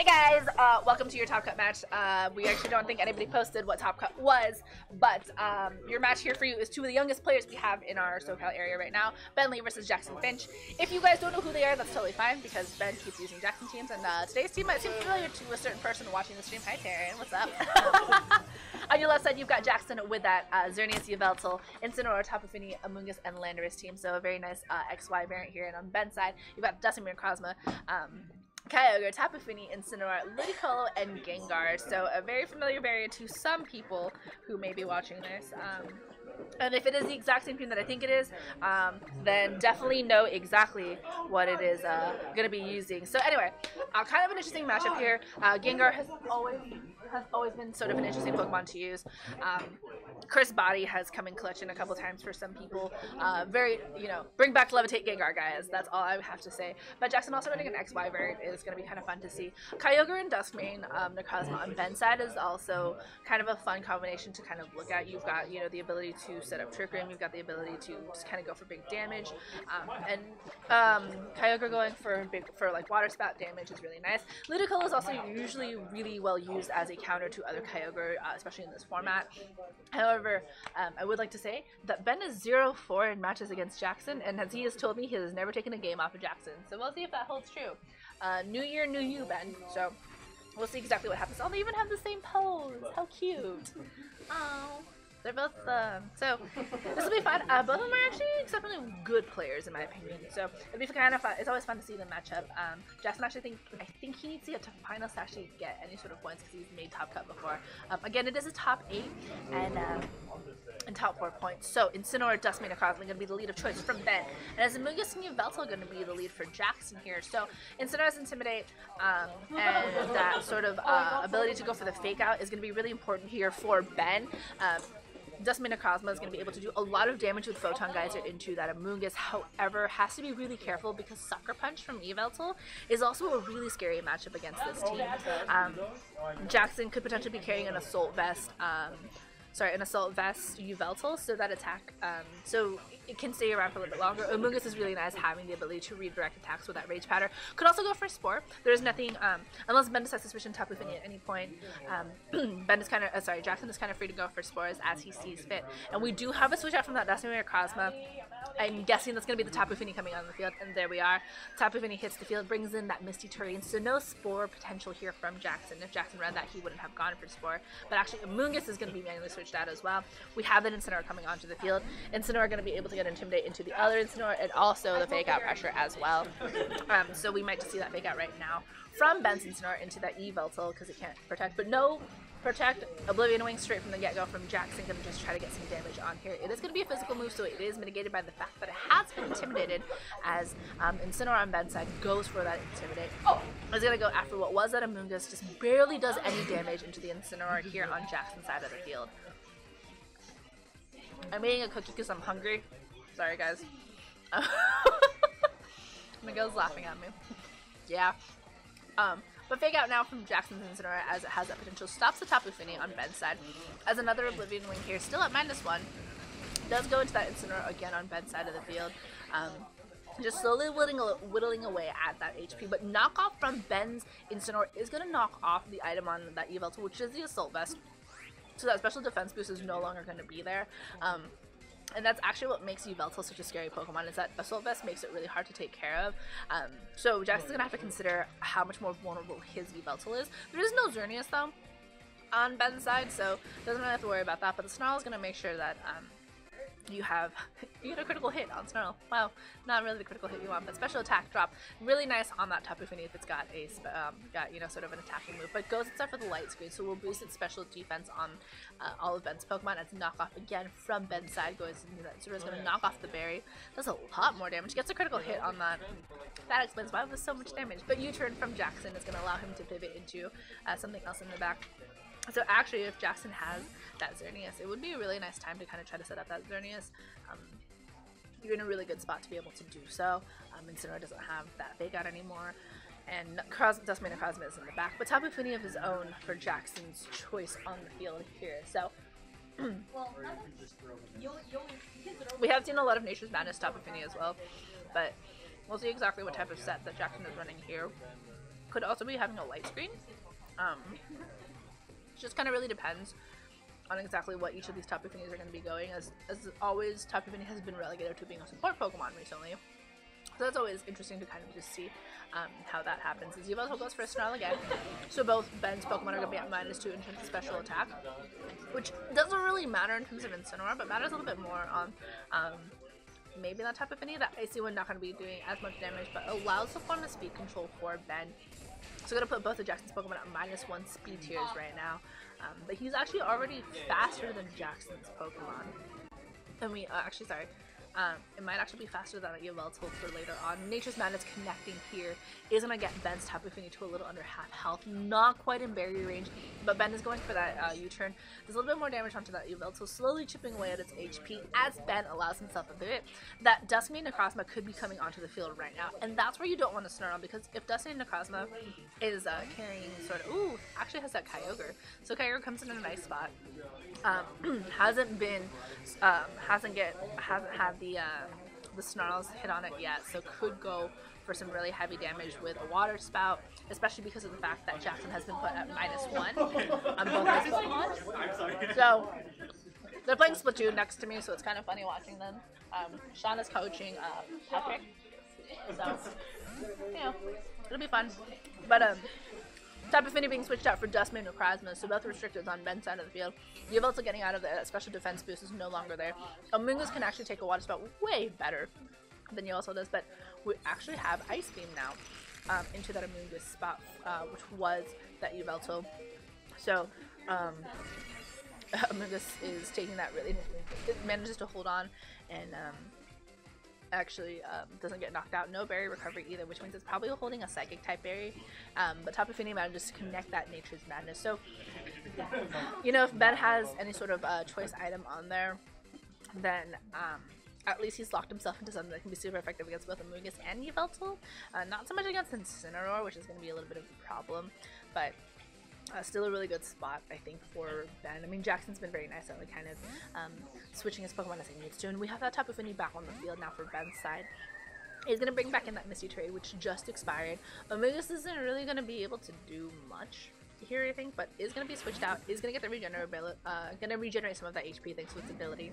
guys, welcome to your Top Cut match. We actually don't think anybody posted what Top Cut was, but your match here for you is two of the youngest players we have in our SoCal area right now, Ben Lee versus Jackson Finch. If you guys don't know who they are, that's totally fine, because Ben keeps using Jackson teams, and today's team might seem familiar to a certain person watching the stream. Hi, Taryn, what's up? On your left side, you've got Jackson with that Xerneas, Yveltal, Incineroar, Tapu Fini, Amoonguss, and Landorus team, so a very nice XY variant here. And on Ben's side, you've got Duskmane Necrozma, Kyogre, Tapu Fini, Incineroar, Ludicolo, and Gengar. So a very familiar variant to some people who may be watching this. And if it is the exact same team that I think it is, then definitely know exactly what it is going to be using. So anyway, kind of an interesting matchup here. Gengar has always been sort of an interesting Pokemon to use. Chris Body has come in clutch in a couple times for some people. Very, bring back Levitate Gengar, guys. That's all I have to say. But Jackson also running an XY variant is going to be kind of fun to see. Kyogre and Duskmane Necrozma on Ben's side is also kind of a fun combination to kind of look at. You've got, the ability to set up Trick Room. You've got the ability to just kind of go for big damage. Kyogre going for like water spout damage is really nice. Ludicolo is also usually really well used as a counter to other Kyogre, especially in this format. However, I would like to say that Ben is 0-4 in matches against Jackson, and as he has told me, he has never taken a game off of Jackson. So we'll see if that holds true. New year, new you, Ben. So we'll see exactly what happens. Oh, they even have the same pose. How cute. Oh. They're both, so this will be fun. Both of them are actually exceptionally good players in my opinion, so it'll be kind of fun. It's always fun to see them match up. Jackson actually I think he needs to get to finals to actually get any sort of points because he's made top cut before. Again, it is a top 8 and top 4 points. So Incineroar, Duskmane, Necrozma are going to be the lead of choice from Ben, and as Amoonguss and Yveltal are going to be the lead for Jackson here. So Incineroar's Intimidate and that sort of ability to go for the fake out is going to be really important here for Ben. Duskmane Necrozma is going to be able to do a lot of damage with Photon Geyser into that Amoonguss. However, has to be really careful because Sucker Punch from Yveltal is also a really scary matchup against this team. Jackson could potentially be carrying an Assault Vest. An Assault Vest Yveltal, so that attack, so it can stay around for a little bit longer. Amoonguss is really nice having the ability to redirect attacks with that Rage Powder. Could also go for Spore. There's nothing, unless Ben decides to switch in Tapu Fini at any point, Jackson is kind of free to go for Spores as he sees fit. And we do have a switch out from that Duskmane Necrozma. I'm guessing that's going to be the Tapu Fini coming on the field, and there we are. Tapu Fini hits the field, brings in that Misty Terrain, so no Spore potential here from Jackson. If Jackson ran that, he wouldn't have gone for Spore. But actually, Amoonguss is going to be manually switched out as well. We have an Incineroar coming onto the field. Incineroar going to be able to get Intimidate into the other Incineroar, and also the Fake Out pressure as well. So we might just see that Fake Out right now from Ben's Incineroar into that Yveltal because it can't protect, but no protect. Oblivion Wing straight from the get-go from Jackson, going to just try to get some damage on here. It is going to be a physical move, so it is mitigated by the fact that it has been intimidated as Incineroar on Ben's side goes for that Intimidate. Oh! Is going to go after what was that Amoonguss, just barely does any damage into the Incineroar here on Jackson's side of the field. I'm eating a cookie because I'm hungry. Sorry, guys. Miguel's laughing at me. Yeah. But Fake Out now from Jackson's Incineroar as it has that potential. Stops the Tapu Fini on Ben's side. As another Oblivion Wing here, still at -1. Does go into that Incineroar again on Ben's side of the field. Just slowly whittling away at that HP. But knockoff from Ben's Incineroar is going to knock off the item on that Yveltal, which is the Assault Vest. So that special defense boost is no longer going to be there. And that's actually what makes Yveltal such a scary Pokemon, is that Assault Vest makes it really hard to take care of. So Jackson's going to have to consider how much more vulnerable his Yveltal is. There is no Xerneas, though, on Ben's side, so doesn't really have to worry about that. But the Snarl is going to make sure that you get a critical hit on Snarl. Wow, not really the critical hit you want, but special attack drop. Really nice on that Tapu Fini if it's got a sort of an attacking move, but goes instead for the light screen, so we'll boost its special defense on all of Ben's Pokemon. As knockoff again from Ben's side goes into that, so it's going to knock off the berry. Does a lot more damage. Gets a critical hit on that. That explains why it was so much damage. But U-turn from Jackson is going to allow him to pivot into something else in the back. So actually, if Jackson has that Xerneas, it would be a really nice time to kind of try to set up that Xerneas. You're in a really good spot to be able to do so. Incineroar doesn't have that Fake Out anymore, and Duskmane Necrozma is in the back. But Tapu Fini of his own for Jackson's choice on the field here. So we have seen a lot of Nature's Madness Tapu Fini as well, but we'll see exactly what type of set that Jackson is running here. could also be having a light screen. Just kind of really depends on exactly what each of these Tapu Finis are going to be going. As always, Tapu Fini has been relegated to being a support Pokemon recently. So that's always interesting to kind of just see how that happens. As Yveltal goes for a Snarl again. So both Ben's Pokemon are going to be at -2 in terms of special attack. Which doesn't really matter in terms of Incineroar, but matters a little bit more on maybe that Tapu Fini. That Icy one not going to be doing as much damage, but allows the form of speed control for Ben. So I'm going to put both of Jackson's Pokemon at -1 speed tiers right now. But he's actually already faster than Jackson's Pokemon. And we, actually, sorry. It might actually be faster than Yveltal for later on. Nature's Madness connecting here is going to get Ben's Tapu Fini to a little under half health. Not quite in barrier range, but Ben is going for that U-turn. There's a little bit more damage onto that Yveltal, slowly chipping away at its HP as Ben allows himself a bit. That Dusty Necrozma could be coming onto the field right now, and that's where you don't want to Snarl, because if Dusty Necrozma is carrying sort of, ooh, actually has that Kyogre. So Kyogre comes in a nice spot. Hasn't had the Snarls hit on it yet, so could go for some really heavy damage with a Water Spout, especially because of the fact that Jackson has been put at -1 on both his Pokemon. So they're playing Splatoon next to me, so it's kind of funny watching them. Sean is coaching Patrick, so you know, it'll be fun. But Tapu Fini being switched out for Dustman and Necrozma, so both restricted on Ben's side of the field. Yveltal getting out of there, that special defense boost is no longer there. Amoonguss can actually take a Water Spout way better than Yveltal does, but we actually have Ice Beam now into that Amoonguss spot, which was that Yveltal. So, Amoonguss is taking that really, it manages to hold on and actually doesn't get knocked out. No berry recovery either, which means it's probably holding a psychic type berry, but Tapu Fini manages to connect that Nature's Madness. So you know, if Ben has any sort of choice item on there, then at least he's locked himself into something that can be super effective against both Amoonguss and Yveltal. Not so much against Incineroar, which is going to be a little bit of a problem, but still a really good spot, I think, for Ben. I mean, Jackson's been very nice at like kind of switching his Pokemon as he needs to, and we have that Tapu Fini back on the field now for Ben's side. He's going to bring back in that Misty trade, which just expired. Amoonguss isn't really going to be able to do much here, I think, but is going to be switched out, is going to get the regenerability, going to regenerate some of that HP thanks to its ability.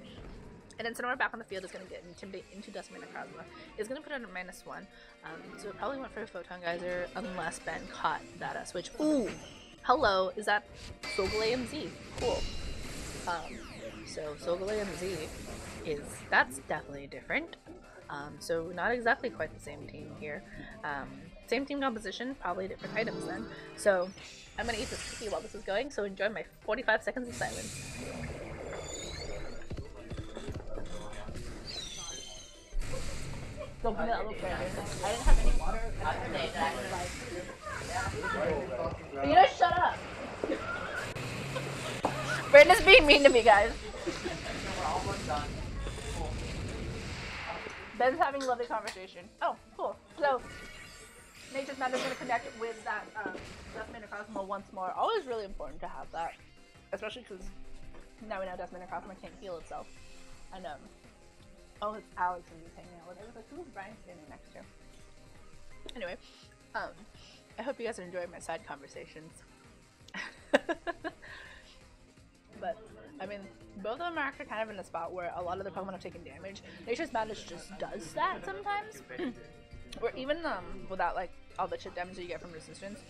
And then Incineroar back on the field is going to get Intimidate into Dustman and Necrozma. Is going to put it at -1, so it probably went for a Photon Geyser unless Ben caught that switch. Ooh! Hello, is that Solgaleo MZ? Cool. So Solgaleo MZ that's definitely different. So not exactly quite the same team here. Same team composition, probably different items then. So I'm gonna eat this cookie while this is going, so enjoy my 45 seconds of silence. Don't that look better. I didn't have any water. You know, shut up! Brandon's being mean to me, guys. We're almost done. Cool. Ben's having a lovely conversation. Oh, cool. So, Nature's Madness is going to connect with that Dustman and Necrozma once more. Always really important to have that. Especially because now we know Dustman and Necrozma can't heal itself. And, oh, it's Alex and he's hanging out with it. I was like, who's Brian standing next to? Anyway, I hope you guys are enjoying my side conversations. But, I mean, both of them are actually kind of in a spot where a lot of the Pokemon have taken damage. Nature's Madness just does that sometimes. Or even without, like, all the chip damage that you get from resistance,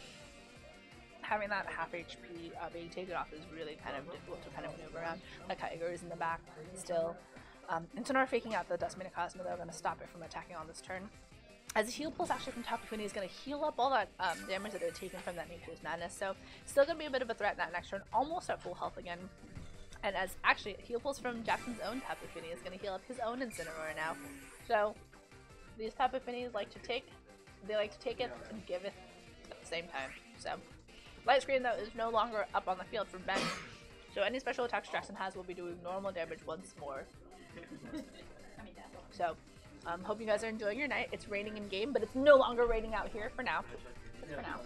having that half HP being taken off is really kind of difficult to kind of maneuver around. Like Kyogre is in the back still. Incineroar faking out the Dustman and Necrozma, they're going to stop it from attacking on this turn. As a heal pulse actually from Tapu Fini is going to heal up all that damage that they're taking from that Nature's Madness, so still going to be a bit of a threat in that next turn, almost at full health again. And as actually, heal pulse from Jackson's own Tapu Fini is going to heal up his own Incineroar now. So, these Tapu Finis like to take it and give it at the same time. So, Light Screen though is no longer up on the field for Ben. So any special attacks Jackson has will be doing normal damage once more. So, hope you guys are enjoying your night. It's raining in game, but it's no longer raining out here for now. Just for now.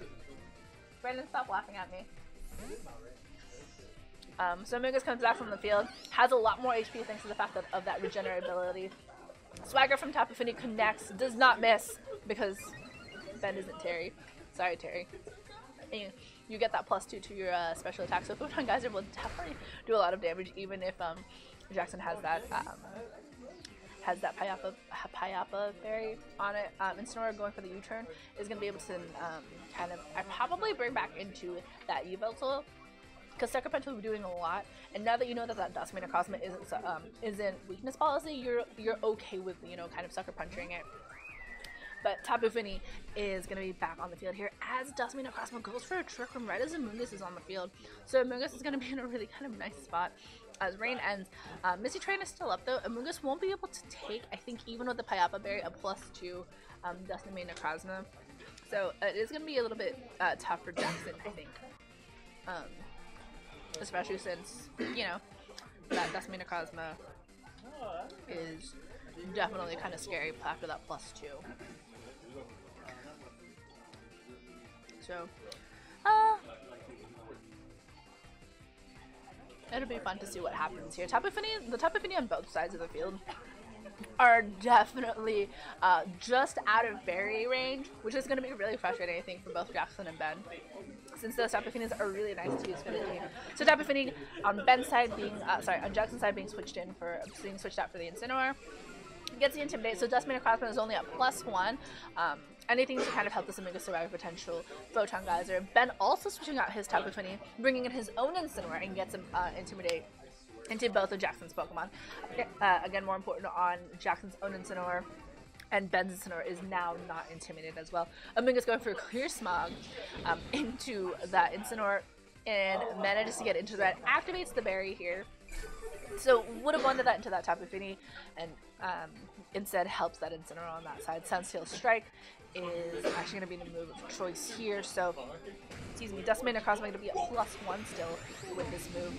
Brandon, stop laughing at me. So Amoonguss comes back from the field, has a lot more HP thanks to the fact of that regenerability. Swagger from Tapu Fini connects, does not miss because Ben isn't Terry. Sorry, Terry. And you get that +2 to your special attack. So Photon Geyser will definitely do a lot of damage, even if Jackson has that Payapa berry on it. Incineroar going for the U-turn is going to be able to kind of probably bring back into that Yveltal, because Sucker Punch will be doing a lot. And now that you know that that Dustmane Cosmo isn't weakness policy, you're okay with, you know, kind of Sucker Punching it. But Tapu Fini is going to be back on the field here as Dustmane Cosmo goes for a Trick Room right as Amoonguss is on the field. So Amoonguss is going to be in a really kind of nice spot as rain ends. Misty Train is still up though. Amoonguss won't be able to take, I think, even with the Payapa Berry, a +2 Dustmane Necrozma. So it is going to be a little bit tough for Jackson, I think. Especially since, you know, that Dustmane Necrozma is definitely kind of scary after that +2. So, it'll be fun to see what happens here. The Tapu Fini on both sides of the field are definitely just out of berry range, which is going to be really frustrating, I think, for both Jackson and Ben, since those Tapu Finis are really nice to use for the team. So Tapu Fini on Ben's side being, on Jackson's side being switched out for the Incineroar. Gets the Intimidate, so Dustmane Cosmo is only at +1. Anything to kind of help this Amoonguss survive a potential Photon Geyser. Ben also switching out his Tapu Fini, bringing in his own Incineroar and gets him Intimidate into both of Jackson's Pokemon. Again, more important on Jackson's own Incineroar, and Ben's Incineroar is now not intimidated as well. Amoonguss going for a Clear Smog into that Incineroar and manages to get into that. Activates the berry here. So would have wanted that into that Tapu Fini, and instead helps that Incineroar on that side. Sunsteel Strike is actually going to be the move of choice here. So, excuse me, Dustmane Necrozma going to be at +1 still with this move.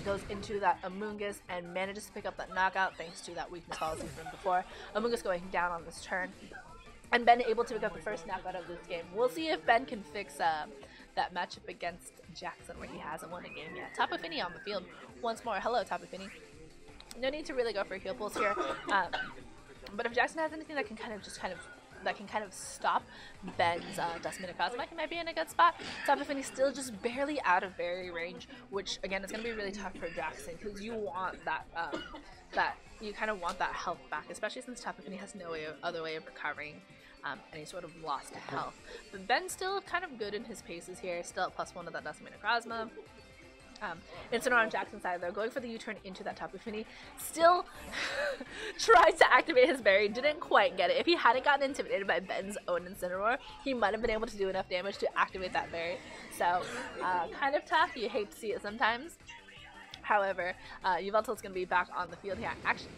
Goes into that Amoonguss and manages to pick up that knockout thanks to that weakness policy from before. Amoonguss going down on this turn, and Ben able to pick up the first knockout of this game. We'll see if Ben can fix that matchup against Jackson where he hasn't won a game yet. Tapu Fini on the field once more. Hello, Tapu Fini. No need to really go for heal pulls here, but if Jackson has anything that can kind of stop Ben's Dustmane Cosmo, he might be in a good spot. Tapu Fini still just barely out of berry range, which again is going to be really tough for Jackson because you want that you kind of want that health back, especially since Tapu Fini has no other way of recovering any sort of lost health. But Ben's still kind of good in his paces here, still at +1 of that Dustmane Cosmo. Incineroar on Jackson's side, though, going for the U-turn into that Tapu Fini. Still tried to activate his berry, didn't quite get it. If he hadn't gotten intimidated by Ben's own Incineroar, he might have been able to do enough damage to activate that berry. So, kind of tough. You hate to see it sometimes. However, Yveltal's going to be back on the field here. Actually,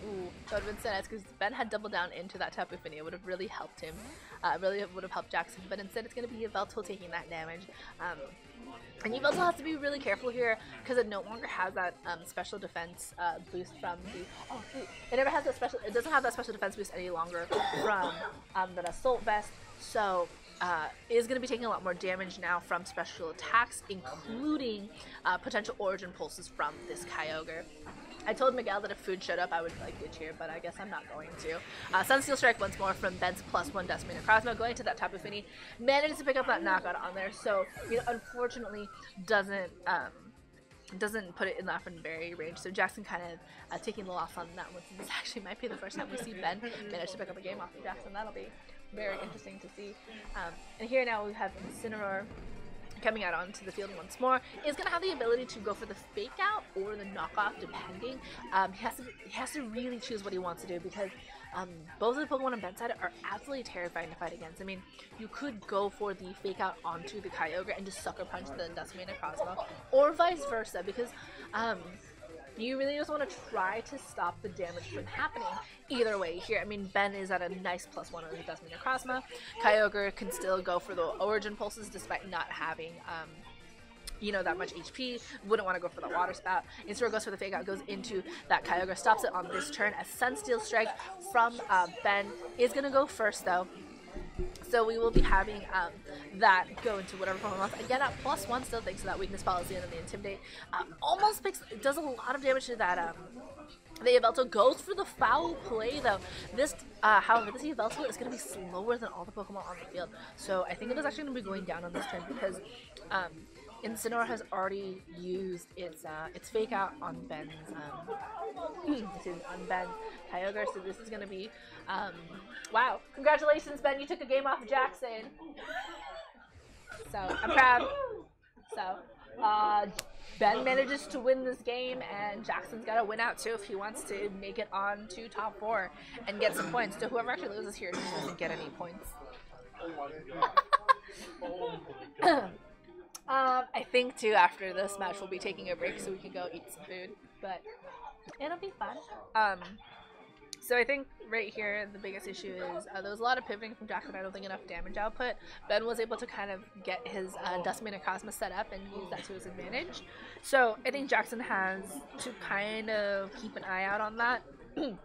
that would have been so nice because Ben had doubled down into that Tapu Fini. It would have really helped him. Really would have helped Jackson. But instead, it's going to be Yveltal taking that damage. And Yveltal has to be really careful here because it no longer has that special defense boost from the. It doesn't have that special defense boost any longer from the Assault Vest. So. Is going to be taking a lot more damage now from special attacks, including potential origin pulses from this Kyogre. I told Miguel that if food showed up, I would like to cheer, but I guess I'm not going to. Sunsteel Strike once more from Ben's +1 Dustmane Necrozma, going to that Tapu Fini, manages to pick up that knockout on there. So, you know, unfortunately, doesn't put it in that in berry range. So Jackson kind of taking the loss on that one. This actually might be the first time we see Ben manage to pick up a game off of Jackson. That'll be very interesting to see. And here now we have Incineroar coming out onto the field once more. Is going to have the ability to go for the fake out or the knockoff, depending. He has to really choose what he wants to do because both of the Pokemon on Ben's side are absolutely terrifying to fight against. I mean, you could go for the fake out onto the Kyogre and just sucker punch the Dustmane Necrozma, or vice versa, because you really just want to try to stop the damage from happening. Either way here, I mean, Ben is at a nice +1 on the Dustmane Necrozma. Kyogre can still go for the origin pulses despite not having, you know, that much HP. Wouldn't want to go for the water spout. Incineroar goes for the fake out, goes into that Kyogre, stops it on this turn. A Sunsteel Strike from Ben is going to go first, though. So we will be having that go into whatever Pokemon wants. Again, at +1 still thanks to that weakness policy and then the Intimidate. Almost picks, it does a lot of damage to that the Yveltal. Goes for the foul play though. This, however, this Yveltal is going to be slower than all the Pokemon on the field. So I think it is actually going to be going down on this turn because Incineroar has already used its Fake Out on Ben's on Ben Kyogre. So this is going to be wow! Congratulations, Ben! You took a game off of Jackson. So I'm proud. So Ben manages to win this game, and Jackson's got to win out too if he wants to make it on to top 4 and get some points. So whoever actually loses here doesn't get any points. I think too after this match we'll be taking a break so we can go eat some food, but it'll be fun. So I think right here the biggest issue is there was a lot of pivoting from Jackson. I don't think enough damage output. Ben was able to kind of get his Dustman and Cosmos set up and use that to his advantage. So I think Jackson has to kind of keep an eye out on that. Then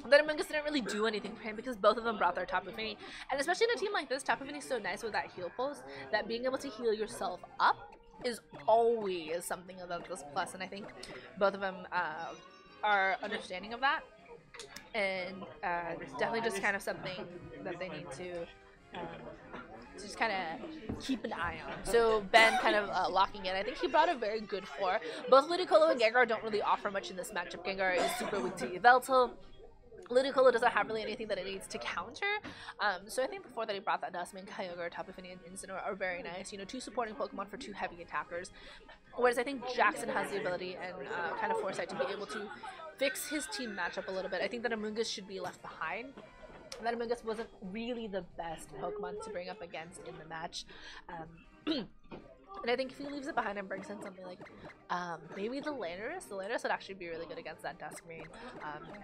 Amoonguss didn't really do anything for him because both of them brought their Tapu Fini. And especially in a team like this, Tapu Fini is so nice with that heal pulse that being able to heal yourself up is always something of this plus. And I think both of them are understanding of that. And it's definitely just kind of something that they need to just kind of keep an eye on. So Ben kind of locking in. I think he brought a very good 4. Both Ludicolo and Gengar don't really offer much in this matchup. Gengar is super weak to Yveltal. Ludicolo doesn't have really anything that it needs to counter. So I think before that he brought that Dustman, Kyogre, Tapu Fini, and Incineroar are very nice. You know, 2 supporting Pokemon for 2 heavy attackers. Whereas I think Jackson has the ability and kind of foresight to be able to fix his team matchup a little bit. I think that Amoonguss should be left behind. And that Amoonguss wasn't really the best Pokemon to bring up against in the match. And I think if he leaves it behind and brings in something like maybe the Landorus would actually be really good against that Duskmane.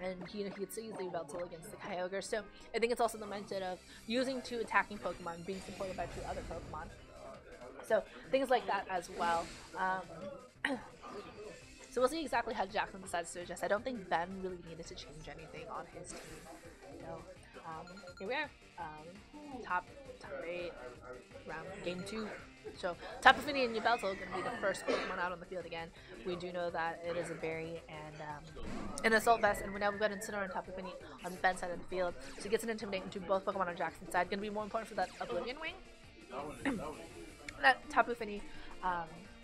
And he could still use the Yveltal against the Kyogre. So I think it's also the mindset of using 2 attacking Pokemon being supported by 2 other Pokemon. So things like that as well. So we'll see exactly how Jackson decides to adjust. I don't think Ben really needed to change anything on his team. So here we are. Top 8 round game 2. So Tapu Fini and Yveltal are going to be the first Pokemon out on the field again. We do know that it is a Berry and an Assault Vest, and now we've got Incineroar and Tapu Fini on Ben's side of the field. So he gets an Intimidate into both Pokemon on Jackson's side. Going to be more important for that Oblivion Wing. That Tapu Fini,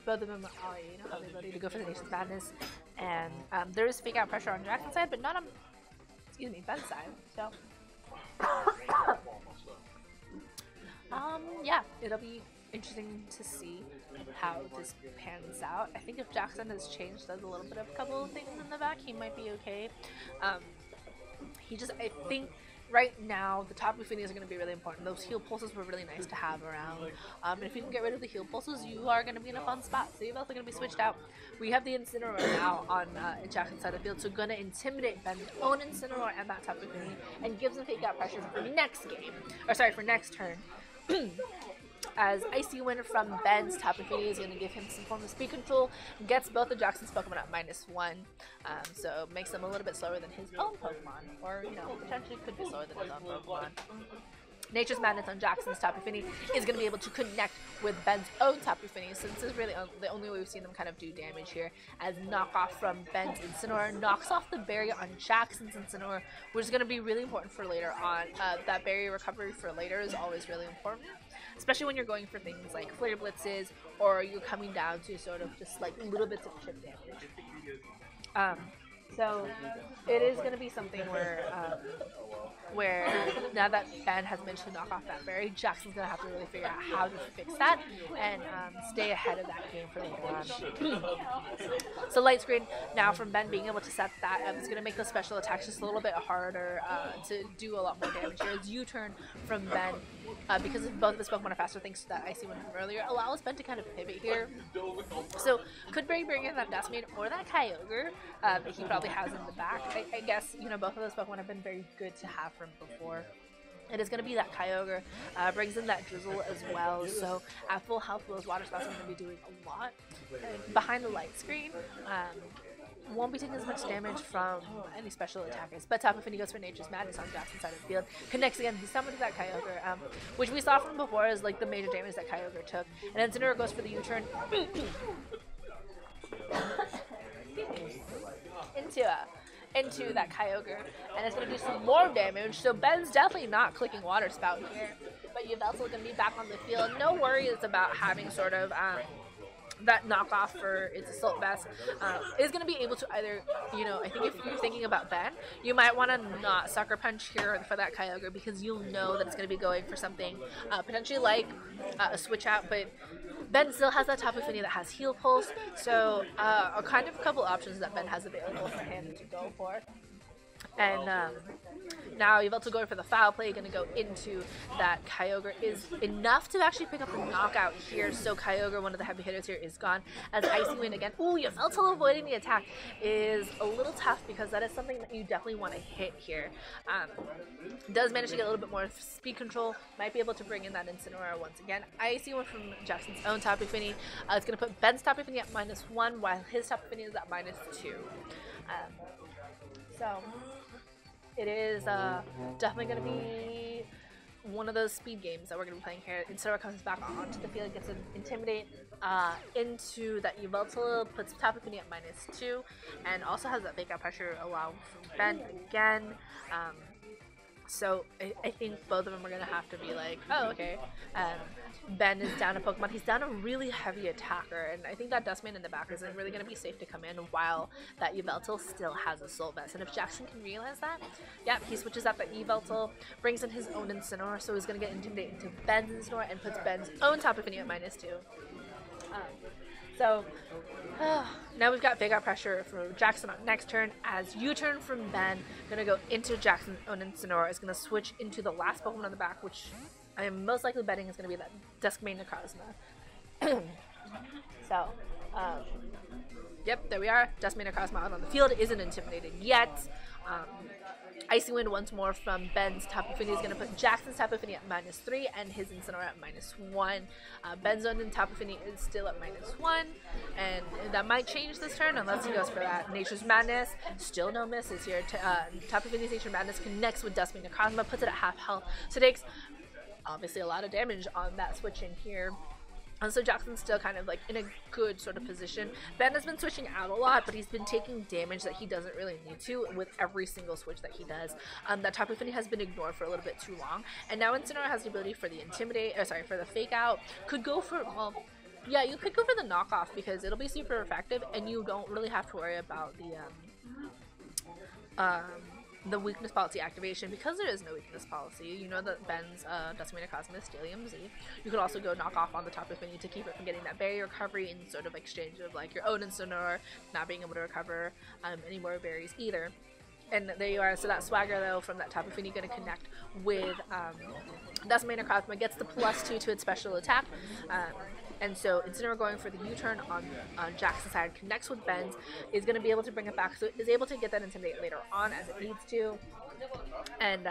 both of them are, have the ability to go for the Nation's Madness, and there is Fake Out pressure on Jackson's side, but not on, Ben's side. So, yeah, it'll be interesting to see how this pans out. I think if Jackson has changed, does a little bit of a couple of things in the back, he might be okay. I think right now the Tapu Finis are going to be really important. Those heal pulses were really nice to have around. And if you can get rid of the heal pulses, you are going to be in a fun spot. So you're also going to be switched out. We have the Incineroar now on Jackson's side of the field, so going to intimidate Ben's own Incineroar and that Tapu Fini, and gives him Fake Out pressure for next game, for next turn. As Icy Wind from Ben's Tapu Fini is going to give him some form of speed control, gets both of Jackson's Pokemon at -1, so makes them a little bit slower than his own Pokemon, or, potentially could be slower than his own Pokemon. Nature's Madness on Jackson's Tapu Fini is going to be able to connect with Ben's own Tapu Fini, so this is really the only way we've seen them kind of do damage here, as knockoff from Ben's Incineroar knocks off the Berry on Jackson's Incineroar, which is going to be really important for later on. That Berry recovery for later is always really important, especially when you're going for things like Flare Blitzes, or you're coming down to sort of just like little bits of chip damage. So it is going to be something where now that Ben has managed to knock off that Berry, Jackson's going to have to really figure out how to fix that and stay ahead of that game for later on. So Light Screen now from Ben being able to set that up is going to make the special attacks just a little bit harder to do a lot more damage here. As U-turn from Ben, because both of his Pokemon are faster thanks to that Icy Wind from earlier, allows Ben to kind of pivot here. So could Berry bring in that Dustmane or that Kyogre that he probably has in the back. I guess, both of those Pokemon have been very good to have from before. It is going to be that Kyogre, brings in that Drizzle as well, so at full health those Water Spouts are going to be doing a lot. And behind the Light Screen, won't be taking as much damage from any special attackers. But Tapu Fini goes for Nature's Madness on Jackson's side of the field. Connects again. He summons that Kyogre, which we saw from before as like the major damage that Kyogre took. And Incineroar goes for the U-turn into that Kyogre, and it's going to do some more damage. So Ben's definitely not clicking Water Spout here, but Yveltal going to be back on the field. No worries about having sort of that knockoff for its Assault Vest. Is going to be able to either, you know, I think if you're thinking about Ben, you might want to not Sucker Punch here for that Kyogre, because you'll know that it's going to be going for something potentially like a switch out, but Ben still has that Tapu Fini that has Heal Pulse, so a kind of a couple options that Ben has available for him to go for. And now Yveltal going for the foul play, going to go into that Kyogre is enough to actually pick up the knockout here. So Kyogre, one of the heavy hitters here, is gone. As Icy Wind again, ooh, Yveltal avoiding the attack is a little tough because that is something that you definitely want to hit here. Does manage to get a little bit more speed control, might be able to bring in that Incineroar once again. Icy Wind from Jackson's own Tapu Fini. It's going to put Ben's Tapu Fini at -1 while his Tapu Fini is at -2. So it is definitely going to be one of those speed games that we're going to be playing here. Incineroar comes back onto the field, gets an Intimidate into that Yveltal, puts Tapu Fini at -2, and also has that Fake Out Pressure allow from Ben again. So I think both of them are going to have to be like, oh, okay. Ben is down a Pokemon. He's down a really heavy attacker, and I think that Dustman in the back is really going to be safe to come in while that Yveltal still has Assault Vest. And if Jackson can realize that, yep, he switches out the Yveltal, brings in his own Incineroar, so he's going to get Intimidate into Ben's Incineroar and puts Ben's own Tapu Fini at -2. So now we've got Fake Out Pressure for Jackson on next turn, as U-turn from Ben, going to go into Jackson's own Incineroar, is going to switch into the last Pokemon on the back, which I am most likely betting is going to be that Duskmane Necrozma. So, yep, there we are. Duskmane Necrozma out on the field, isn't intimidated yet. Icy Wind once more from Ben's Tapu Fini is going to put Jackson's Tapu Fini at -3 and his Incineroar at -1. Ben's own Tapu Fini is still at -1, and that might change this turn unless he goes for that Nature's Madness. Still no misses here. Tapu Fini's Nature's Madness connects with Duskmane Necrozma, puts it at half health, so takes obviously a lot of damage on that switching here. And so Jackson's still kind of like in a good sort of position. Ben has been switching out a lot, but he's been taking damage that he doesn't really need to with every single switch that he does. That Tapu Fini has been ignored for a little bit too long, and now Incineroar has the ability for the Intimidate, or sorry, for the Fake Out. Could go for, well, yeah, you could go for the knockoff because it'll be super effective, and you don't really have to worry about the weakness policy activation, because there is no weakness policy. You know that Ben's Duskmane Necrozma is Stadium Z. You could also go knock off on the Tapu Fini to keep it from getting that barrier recovery in sort of exchange of like your own Incineroar not being able to recover any more berries either. And there you are. So that Swagger though from that Tapu Fini going to connect with Duskmane Necrozma, gets the +2 to its special attack. And so Incineroar going for the U-turn on Jackson's side, connects with Ben's, is going to be able to bring it back, so is able to get that Intimidate later on as it needs to. And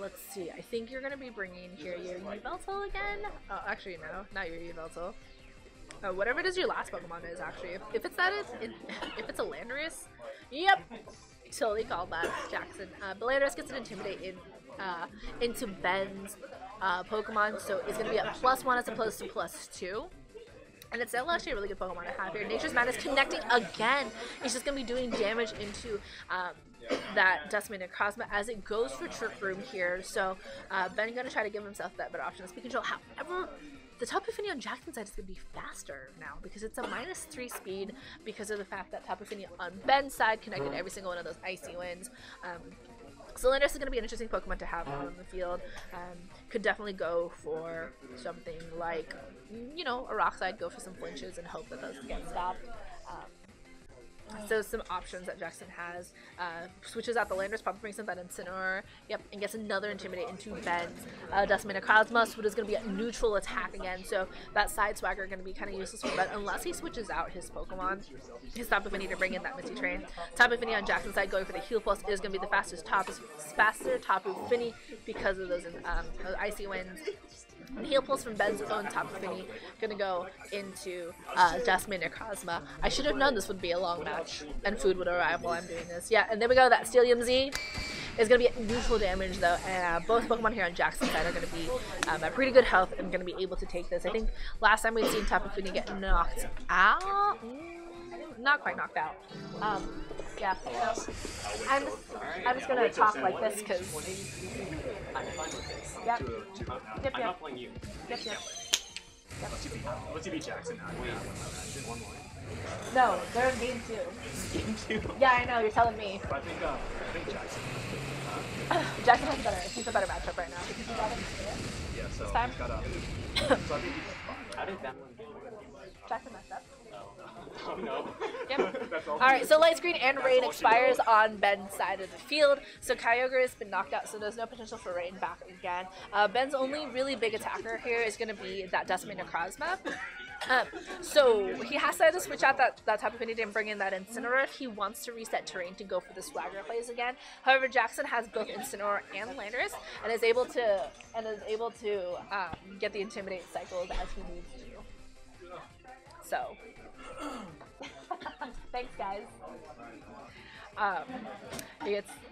let's see, I think you're going to be bringing here your Yveltal again. Oh, actually no, not your Yveltal. Whatever it is your last Pokemon is, actually. If it's that, if it's a Landorus, yep, totally called that, Jackson. But Landorus gets an Intimidate into Ben's Pokemon, so it's going to be at +1 as opposed to +2. And it's still actually a really good Pokemon to have here. Nature's Madness connecting again. It's just going to be doing damage into that Duskmane Necrozma as it goes for Trick Room here. So Ben going to try to give himself that better option of speed control. However, the Tapu Fini on Jackson's side is going to be faster now because it's a -3 speed because of the fact that Tapu Fini on Ben's side connected every single one of those Icy Winds. So Landorus is going to be an interesting Pokemon to have on the field. Could definitely go for something like, you know, a Rock Slide, go for some flinches and hope that those get stopped. So some options that Jackson has. Switches out the Landorus, probably brings in that Incineroar, yep, and gets another Intimidate into Ben's Duskmane Necrozma, so it is going to be a neutral attack again, so that side Swagger going to be kind of useless for Ben unless he switches out his Pokemon, his Tapu Fini, to bring in that Misty Train. Tapu Fini on Jackson's side going for the Heal Pulse is going to be the faster Tapu Fini because of those Icy Winds. And heal pulse from Ben's own Tapu Fini. Gonna go into Jasmine Necrozma. I should have known this would be a long match, and food would arrive while I'm doing this. Yeah, and there we go. That Steelium Z is going to be at neutral damage though, and both Pokemon here on Jackson's side are going to be at pretty good health and going to be able to take this. I think last time we'd seen Tapu Fini get knocked out. Not quite knocked out. Yeah. So I'm just going to talk like this because. Yep. Yep. I'm not playing you. Yep. What's you beat Jackson now? One more. No, they're in game 2. Game 2? Yeah, I know. You're telling me. I think Jackson. Jackson has better. He's a better matchup right now because he got him. Yeah, so time? he's got up. So I think that one. Jackson messed up. Oh no. Yep. That's all. Alright, so Light Screen and Rain expires on Ben's side of the field. So Kyogre has been knocked out, so there's no potential for Rain back again. Ben's only really big attacker here is going to be that Decimate Necrozma. So he has to either switch out that Tapu Fini and bring in that Incineroar if he wants to reset terrain to go for the Swagger plays again. However, Jackson has both Incineroar and Landorus and is able to get the Intimidate cycles as he needs to. So thanks, guys.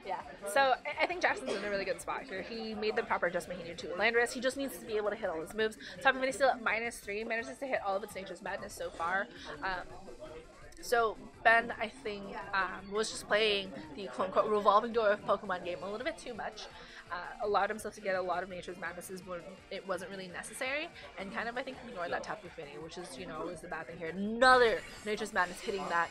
Yeah. So I think Jackson's in a really good spot here. He made the proper adjustment he needed to with Landorus. He just needs to be able to hit all his moves. Tapu Fini still at -3, manages to hit all of its Nature's Madness so far. So Ben, I think, was just playing the quote-unquote revolving door of Pokemon game a little bit too much. Allowed himself to get a lot of Nature's Madnesses when it wasn't really necessary, and kind of, I think, ignored that Tapu Fini, which is, is the bad thing here. Another Nature's Madness hitting that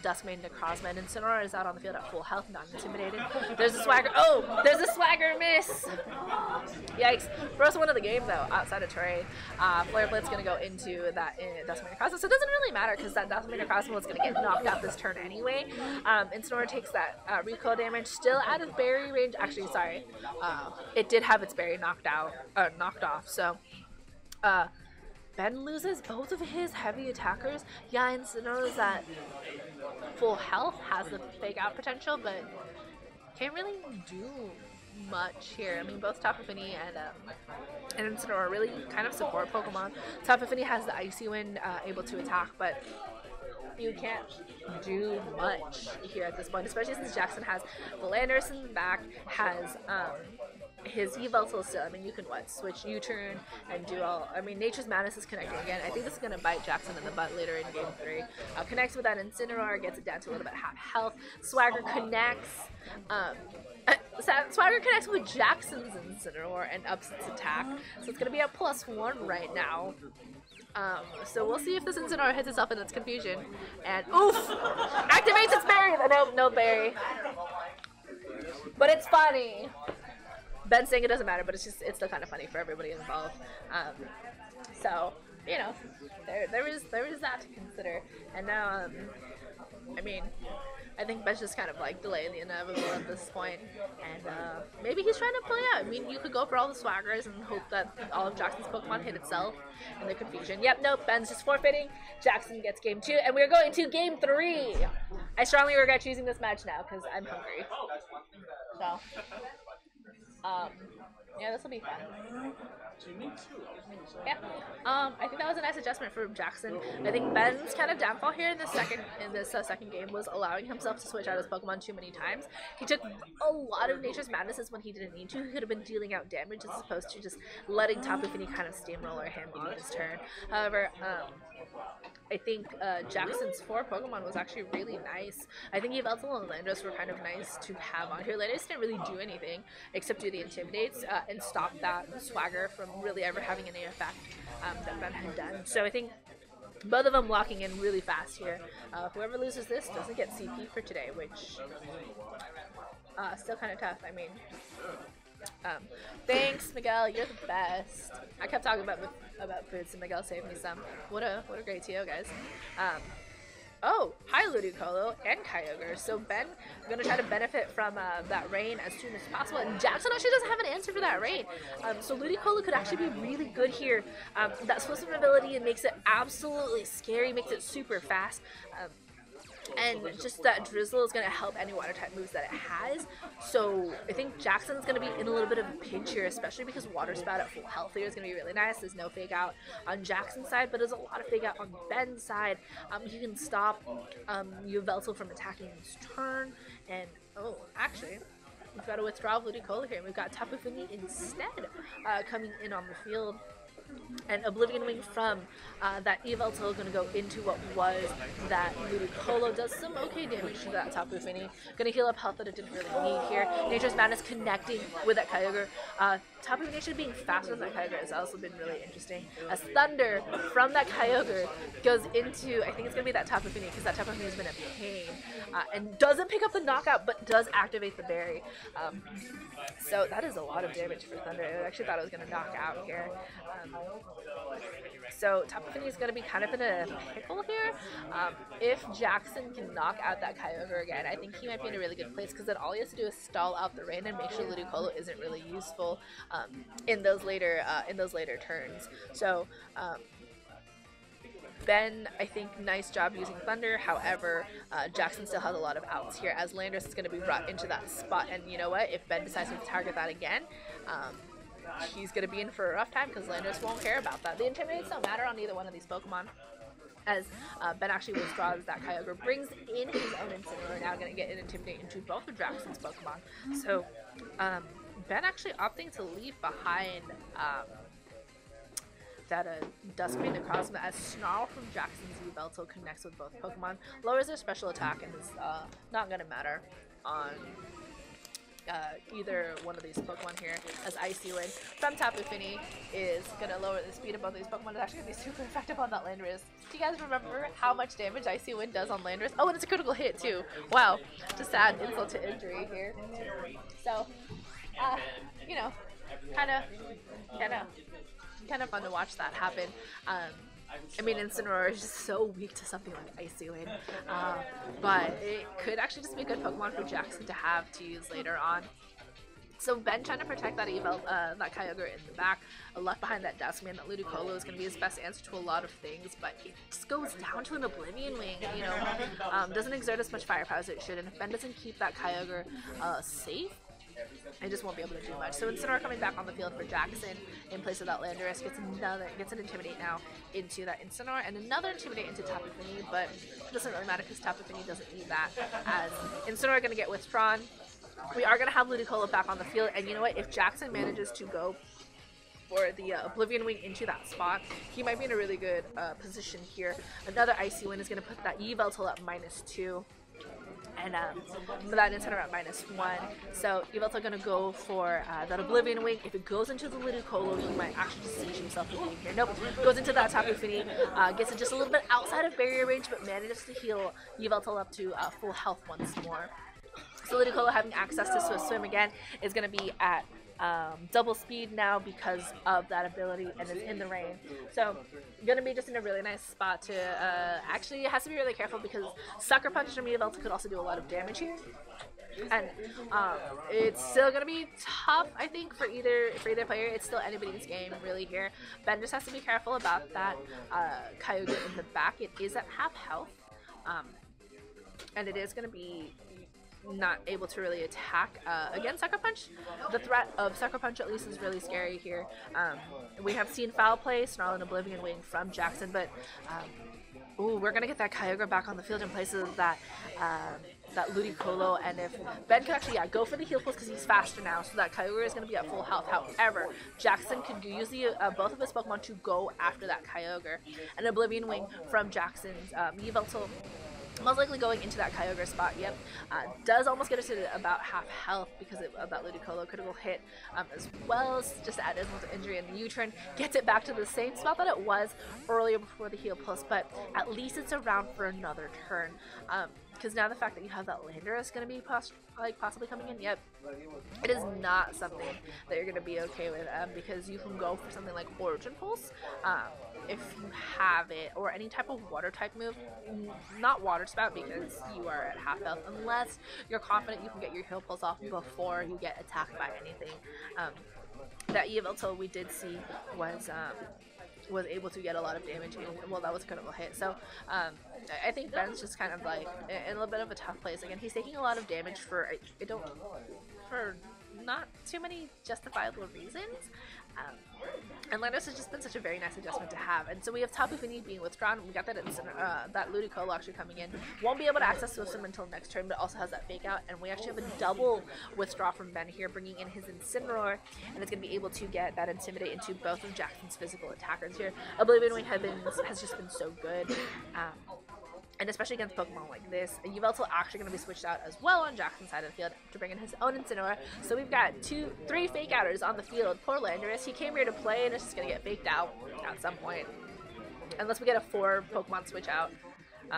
Duskmane Necrozma, and Incineroar is out on the field at full health, not intimidated. There's a Swagger. Oh! There's a Swagger miss! Yikes. First one of the game, though, outside of terrain. Flare Blitz going to go into that Duskmane Necrozma, so it doesn't really matter, because that Duskmane Necrozma was going to get knocked out this turn anyway. Incineroar takes that recoil damage, still out of berry range. Actually, sorry. It did have its berry knocked off, so Ben loses both of his heavy attackers. Yeah, Incineroar's at full health, has the fake out potential, but can't really do much here. I mean, both Tapu Fini and Incineroar really kind of support Pokemon. Tapu Fini has the Icy Wind able to attack, but you can't do much here at this point, especially since Jackson has the Landorus in the back, has his Yveltal still. I mean, you can switch U-turn and do all. I mean, Nature's Madness is connecting again. I think this is going to bite Jackson in the butt later in game 3. Connects with that Incineroar, gets it down to a little bit half health. Swagger connects. Swagger connects with Jackson's Incineroar and ups its attack, so it's going to be at +1 right now. So we'll see if this Incineroar hits itself in its confusion. And oof! Activates its berry! No berry. But it's funny. Ben's saying it doesn't matter, but it's still kind of funny for everybody involved. So, there is that to consider. And now, I mean, I think Ben's just kind of like delaying the inevitable at this point, and maybe he's trying to play out. I mean, you could go for all the Swaggers and hope that all of Jackson's Pokemon hit itself in the confusion. Yep, nope, Ben's just forfeiting. Jackson gets game 2, and we're going to game 3. I strongly regret choosing this match now because I'm hungry. So, yeah, this will be fun. Yeah, I think that was a nice adjustment for Jackson. I think Ben's kind of downfall here in this second game was allowing himself to switch out his Pokemon too many times. He took a lot of Nature's Madnesses when he didn't need to. He could have been dealing out damage as opposed to just letting Tapu Fini kind of steamroller him in his turn. However, I think Jackson's 4 Pokemon was actually really nice. I think Yveltal and Landorus were kind of nice to have on here. Landorus didn't really do anything except do the Intimidates and stop that Swagger from really ever having any effect that Ben had done. So I think both of them locking in really fast here. Whoever loses this doesn't get CP for today, which still kind of tough. I mean, thanks, Miguel. You're the best. I kept talking about food, so Miguel saved me some. What a great TO, guys. Oh, hi Ludicolo and Kyogre. So Ben, I'm going to try to benefit from that rain as soon as possible. And Jackson actually doesn't have an answer for that rain. So Ludicolo could actually be really good here. That Swift ability makes it absolutely scary, makes it super fast. and just that drizzle is going to help any water type moves that it has. So I think Jackson's going to be in a little bit of a pinch here, especially because water spout at full health here is going to be really nice. There's no fake out on Jackson's side, but there's a lot of fake out on Ben's side. You can stop Yveltal from attacking his turn, and oh, actually, we've got a withdrawal of Ludicolo here, and we've got Tapu Fini instead coming in on the field. And Oblivion Wing from that Yveltal going to go into what was that Ludicolo. Does some okay damage to that Tapu Fini. Going to heal up health that it didn't really need here. Nature's Madness connecting with that Kyogre. Tapu Fini being faster than that Kyogre has also been really interesting. As Thunder from that Kyogre goes into, I think it's going to be that Tapu Fini, because that Tapu Fini has been a pain. And doesn't pick up the knockout, but does activate the berry. So that is a lot of damage for Thunder. I actually thought it was going to knock out here. So Tapu Fini is going to be kind of in a pickle here. If Jackson can knock out that Kyogre again, I think he might be in a really good place, because then all he has to do is stall out the rain and make sure Ludicolo isn't really useful in those later turns. So Ben, I think, nice job using Thunder. However, Jackson still has a lot of outs here, as Landorus is going to be brought into that spot. And you know what? If Ben decides to target that again, he's going to be in for a rough time, because Landorus won't care about that. The Intimidates don't matter on either one of these Pokemon, as Ben actually withdraws that Kyogre, brings in his own Incineroar, now going to get an Intimidate into both of Jackson's Pokemon. So Ben actually opting to leave behind that Duskmane Necrozma, as Snarl from Jackson's Yveltal connects with both Pokemon, lowers their special attack, and is not going to matter on either one of these Pokemon here, as Icy Wind from Tapu Fini is going to lower the speed of both of these Pokemon. It's actually going to be super effective on that Landorus. Do you guys remember how much damage Icy Wind does on Landorus? Oh, and it's a critical hit too. Wow, just add insult to injury here. So, you know, kind of fun to watch that happen. I mean, Incineroar is just so weak to something like Icy Wind, but it could actually just be a good Pokemon for Jackson to have to use later on. So Ben trying to protect that that Kyogre in the back, left behind that Duskmane. That Ludicolo is going to be his best answer to a lot of things, but it just goes down to an Oblivion Wing, you know, doesn't exert as much firepower as it should, and if Ben doesn't keep that Kyogre safe, I just won't be able to do much. So Incineroar coming back on the field for Jackson in place of that Landorus, gets an Intimidate now into that Incineroar, and another Intimidate into Tapu Fini, but it doesn't really matter because Tapu Fini doesn't need that, as Incineroar going to get withdrawn. We are going to have Ludicolo back on the field, and you know what, if Jackson manages to go for the Oblivion Wing into that spot, he might be in a really good position here. Another Icy Wind is going to put that Yveltal at -2. And for that Incineroar at -1. So Yveltal going to go for that Oblivion Wing. If it goes into the Ludicolo, he might actually just siege himself in here. Nope, goes into that Tapu Fini, gets it just a little bit outside of barrier range, but manages to heal Yveltal up to full health once more. So Ludicolo, having access to Swift Swim again, is going to be at double speed now because of that ability, and is in the rain. So gonna be just in a really nice spot to actually has to be really careful, because Sucker Punch from Yveltal could also do a lot of damage here. And it's still gonna be tough, I think, for either player. It's still anybody's game really here. Ben just has to be careful about that Kyogre in the back. It is at half health, and it is gonna be not able to really attack against Sucker Punch. The threat of Sucker Punch at least is really scary here. We have seen Foul Play, Snarl, and Oblivion Wing from Jackson, but ooh, we're gonna get that Kyogre back on the field in place of that Ludicolo, and if Ben can actually go for the heal pulse because he's faster now, so that Kyogre is going to be at full health. However, Jackson could use both of his Pokemon to go after that Kyogre. An Oblivion Wing from Jackson's Yveltal, most likely going into that Kyogre spot. Yep, does almost get us to about half health because of that Ludicolo critical hit, as well as just add insult to injury, and the U-turn gets it back to the same spot that it was earlier before the heal pulse, but at least it's around for another turn. Because now the fact that you have that Landorus going to be possibly coming in, yep, it is not something that you're going to be okay with, because you can go for something like Origin Pulse if you have it, or any type of water type move, not Water Spout because you are at half health, unless you're confident you can get your heal pulse off before you get attacked by anything. That Yveltal we did see was was able to get a lot of damage in. Well, that was a critical hit. So I think Ben's just kind of like in a little bit of a tough place. Again, he's taking a lot of damage for not too many justifiable reasons. And Landis has just been such a very nice adjustment to have. And so we have Tapu Fini being withdrawn. We got that that Ludicolo actually coming in. Won't be able to access Swift Swim until next turn, but also has that fake out. And we actually have a double withdraw from Ben here, bringing in his Incineroar. And it's going to be able to get that Intimidate into both of Jackson's physical attackers here. Oblivion Wing has just been so good. And especially against Pokemon like this, Yveltal actually going to be switched out as well on Jackson's side of the field to bring in his own Incineroar. So we've got 3 fake outers on the field. Poor Landorus, he came here to play and it's just going to get faked out at some point. Unless we get a 4 Pokemon switch out.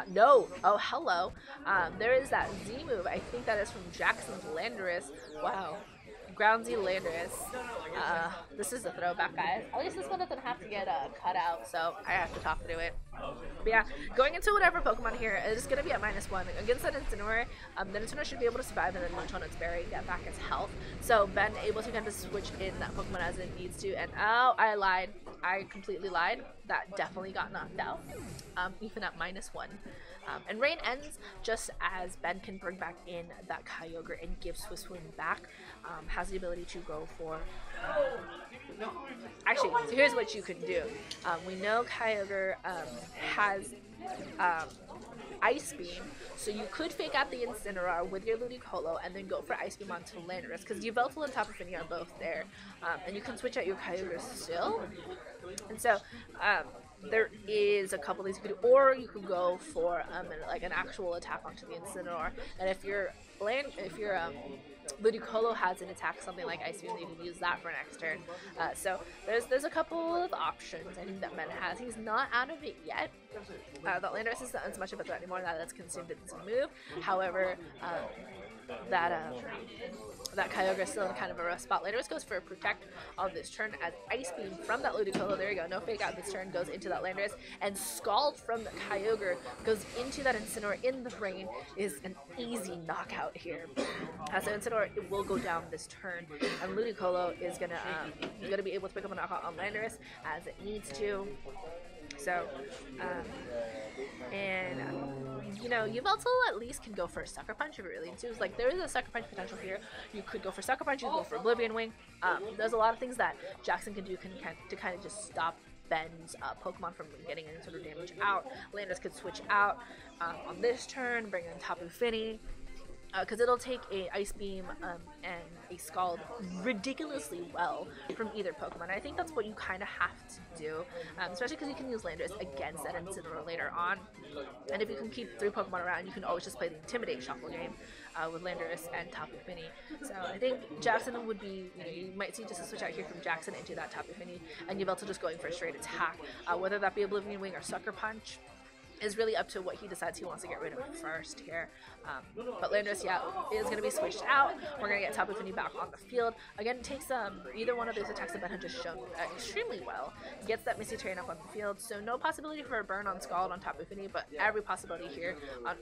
No. Oh, hello. There is that Z move. I think that is from Jackson's Landorus. Wow. Ground Z Landorus. This is a throwback, guys. At least this one doesn't have to get cut out, so I have to talk through it. But yeah, going into whatever Pokemon here, it's going to be at -1. Against that Incineroar, the Incineroar should be able to survive and then munch on its berry, get back its health. So Ben able to kind of switch in that Pokemon as it needs to, and oh, I lied. I completely lied. That definitely got knocked out, even at -1. And Rain ends just as Ben can bring back in that Kyogre and give Swift Swim back. Has the ability to go for... Actually, so here's what you can do. We know Kyogre has Ice Beam, so you could fake out the Incineroar with your Ludicolo and then go for Ice Beam onto Landorus, because Yveltal and Tapu Fini are both there. And you can switch out your Kyogre still. And so... there is a couple things you could do, or you could go for like an actual attack onto the Incineroar. And if your Ludicolo has an attack, something like Ice Beam, you can use that for next turn. So there's a couple of options I think that Ben has. He's not out of it yet. The Landorus isn't as much of a threat anymore now that it's consumed its move. However, that Kyogre is still in kind of a rough spot. Landorus goes for a Protect on this turn as Ice Beam from that Ludicolo. There you go, no fake out this turn, goes into that Landorus, and Scald from the Kyogre goes into that Incineroar in the rain. Is an easy knockout here. So Incineroar will go down this turn, and Ludicolo is gonna be able to pick up a knockout on Landorus as it needs to. So, you know, Yveltal at least can go for a Sucker Punch if it really needs to. Like, there is a Sucker Punch potential here. You could go for Sucker Punch, you could go for Oblivion Wing. There's a lot of things that Jackson can do to kind of just stop Ben's Pokemon from getting any sort of damage out. Landorus could switch out on this turn, bring in Tapu Fini. Because it'll take a Ice Beam and a Scald ridiculously well from either Pokemon. I think that's what you kind of have to do, especially because you can use Landorus against that Incineroar later on. And if you can keep 3 Pokemon around, you can always just play the Intimidate Shuffle game with Landorus and Tapu Fini. So I think Jackson would be, you might see just a switch out here from Jackson into that Tapu Fini, and Yveltal just going for a straight attack. Whether that be Oblivion Wing or Sucker Punch is really up to what he decides he wants to get rid of first here. But Landorus, yeah, is going to be switched out. We're going to get Tapu Fini back on the field. Again, it takes either one of those attacks that Ben had just shown extremely well. Gets that Misty Terrain up on the field, so no possibility for a burn on Scald on Tapu Fini, but every possibility here on,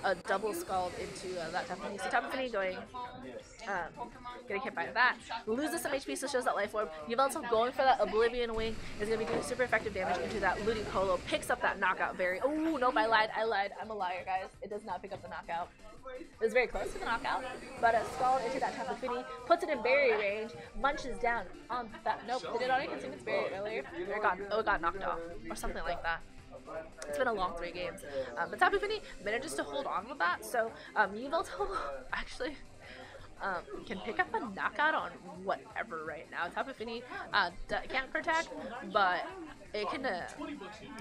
a double Scald into that Tapu Fini. So Tapu Fini getting hit by that. Loses some HP, so shows that Life Orb. Yveltal going for that Oblivion Wing is going to be doing super effective damage into that Ludicolo. Picks up that knockout berry. Oh, nope, I lied. I'm a liar, guys. It does not pick up the knockout. It was very close to the knockout, but a Scald into that Tapu Fini, puts it in berry range, munches down on that. Nope, did it already consume its berry earlier? It got knocked off, or something like that. It's been a long 3 games. But Tapu Fini manages to hold on with that, so Yveltal actually can pick up a knockout on whatever right now. Tapu Fini can't protect, but it can.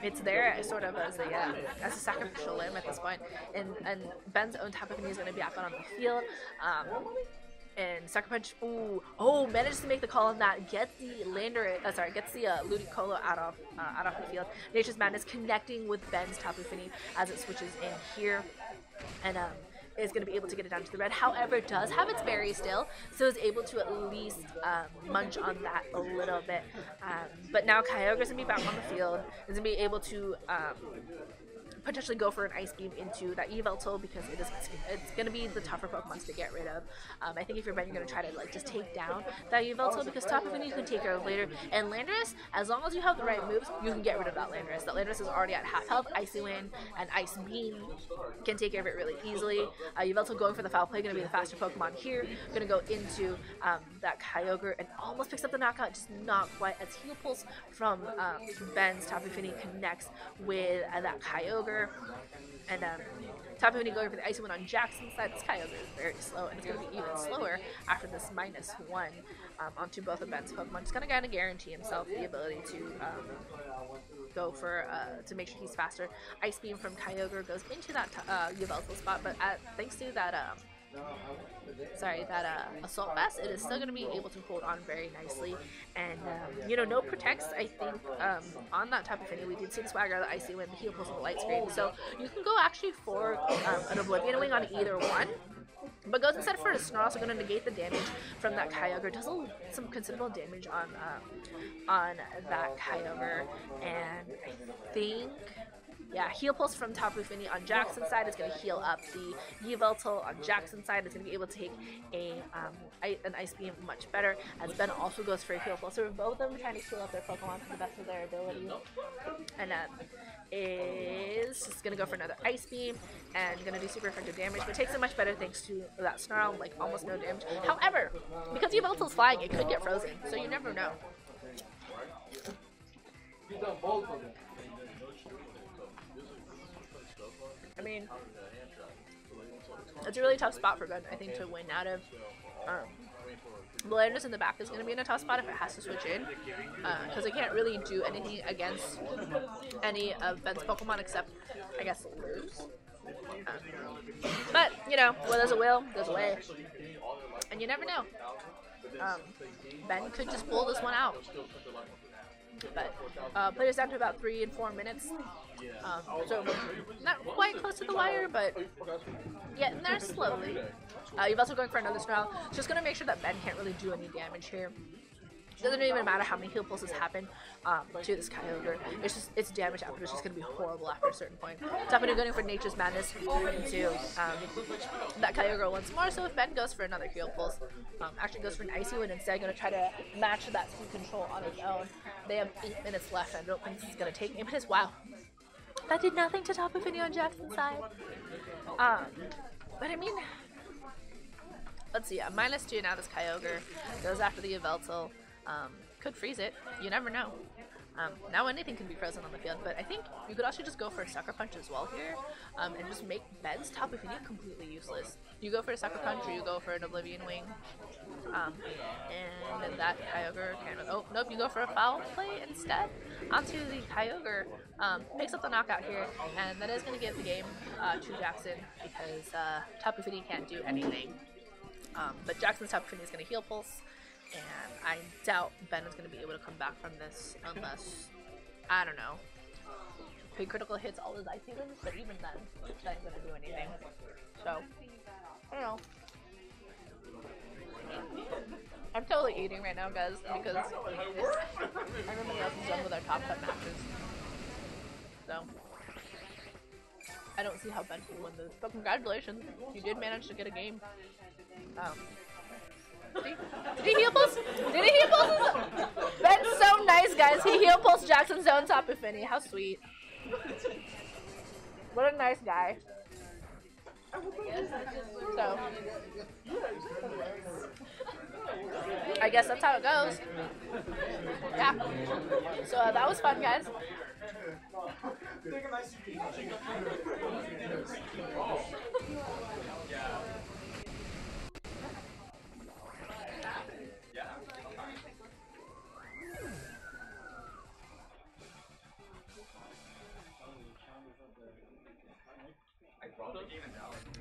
It's there sort of as a sacrificial limb at this point. And Ben's own Tapu Fini is going to be back on the field. And Sucker Punch, manages to make the call on that. Gets the gets the Ludicolo out of the field. Nature's Madness connecting with Ben's Tapu Fini as it switches in here, and is going to be able to get it down to the red. However, it does have its berry still, so is able to at least munch on that a little bit. But now Kyogre's going to be back on the field. Is going to be able to potentially go for an Ice Beam into that Yveltal because it's going to be the tougher Pokemon to get rid of. I think if you're Ben, you're going to try to like just take down that Yveltal because Tapu Fini you can take care of later. And Landorus, as long as you have the right moves, you can get rid of that Landorus. That Landorus is already at half health. Icy Wind and Ice Beam can take care of it really easily. Yveltal going for the foul play, going to be the faster Pokemon here. Going to go into that Kyogre and almost picks up the knockout, just not quite, as Heal Pulse from Ben's Tapu Fini connects with that Kyogre. And Tapu Fini going for the Icy Wind on Jackson's side. This Kyogre is very slow, and it's going to be even slower after this -1 onto both of Ben's Pokemon. Just going to kind of guarantee himself the ability to go for, to make sure he's faster. Ice Beam from Kyogre goes into that Yveltal spot, but thanks to that, Assault Vest, it is still going to be able to hold on very nicely. And, you know, no protects, I think, on that Tapu Fini. We did see the Swagger, the Icy Wind, the Heal Pulse, and the Light Screen. So you can go actually for an Oblivion Wing on either one. But goes instead for a Snarl, so going to negate the damage from that Kyogre. Does some considerable damage on that Kyogre. And I think... yeah, Heal Pulse from Tapu Fini on Jackson's side is going to heal up the Yveltal. On Jackson's side is going to be able to take an Ice Beam much better, as Ben also goes for a Heal Pulse. So both of them trying to heal up their Pokemon to the best of their ability. And is just going to go for another Ice Beam and going to do super effective damage, but takes it much better thanks to that Snarl, like almost no damage. However, because Yveltal's flying, it could get frozen, so you never know. I mean, it's a really tough spot for Ben, I think, to win out of. The Landorus in the back is going to be in a tough spot if it has to switch in, because it can't really do anything against any of Ben's Pokemon except, I guess, lose. But, you know, where there's a will, there's a way. And you never know. Ben could just pull this one out. But players down to about 3 and 4 minutes. So not quite close to the wire, but getting there slowly. You've also going for another Snarl. Just going to make sure that Ben can't really do any damage here. Doesn't even matter how many Heal Pulses happen to this Kyogre. It's damage after. It's just going to be horrible after a certain point. Tapu Fini going for Nature's Madness into that Kyogre once more. So if Ben goes for another Heal Pulse, actually goes for an Icy Wind instead, going to try to match that speed control on his own. They have 8 minutes left. I don't think this is going to take 8 minutes. Wow. That did nothing to Tapu Fini on Jackson's side. But I mean, let's see. -2 now. This Kyogre goes after the Yveltal. Could freeze it. You never know. Now anything can be frozen on the field, but I think you could also just go for a Sucker Punch as well here, and just make Ben's Tapu Fini completely useless. You go for a Sucker Punch, or you go for an Oblivion Wing, and then that Kyogre can... oh, nope, you go for a Foul Play instead onto the Kyogre. Picks up the knockout here, and that is going to give the game to Jackson, because Tapu Fini can't do anything. But Jackson's Tapu Fini is going to Heal Pulse, and I doubt Ben is going to be able to come back from this unless, I don't know, he critical hits all his Icy Winds, but even then, that ain't going to do anything. So, I don't know. I'm totally eating right now, guys, because everybody else is done with our top cut matches. So, I don't see how Ben can win this, but congratulations, you did manage to get a game. Did he Heal Pulse? Did he Heal Pulse? Ben's so nice, guys. He Heal Pulse Jackson's own Tapu Fini. How sweet. What a nice guy. So, I guess that's how it goes. Yeah. So that was fun, guys.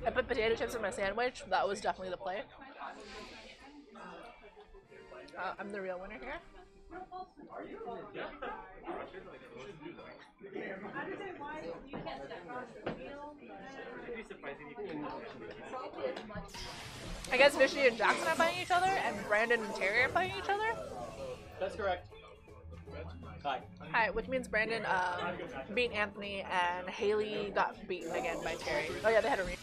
I put potato chips in my sandwich. That was definitely the play. I'm the real winner here. I guess Fishy and Jackson are playing each other, and Brandon and Terry are playing each other? That's correct. Hi. Hi, which means Brandon beat Anthony and Haley got beaten again by Terry. Oh yeah, they had a rematch.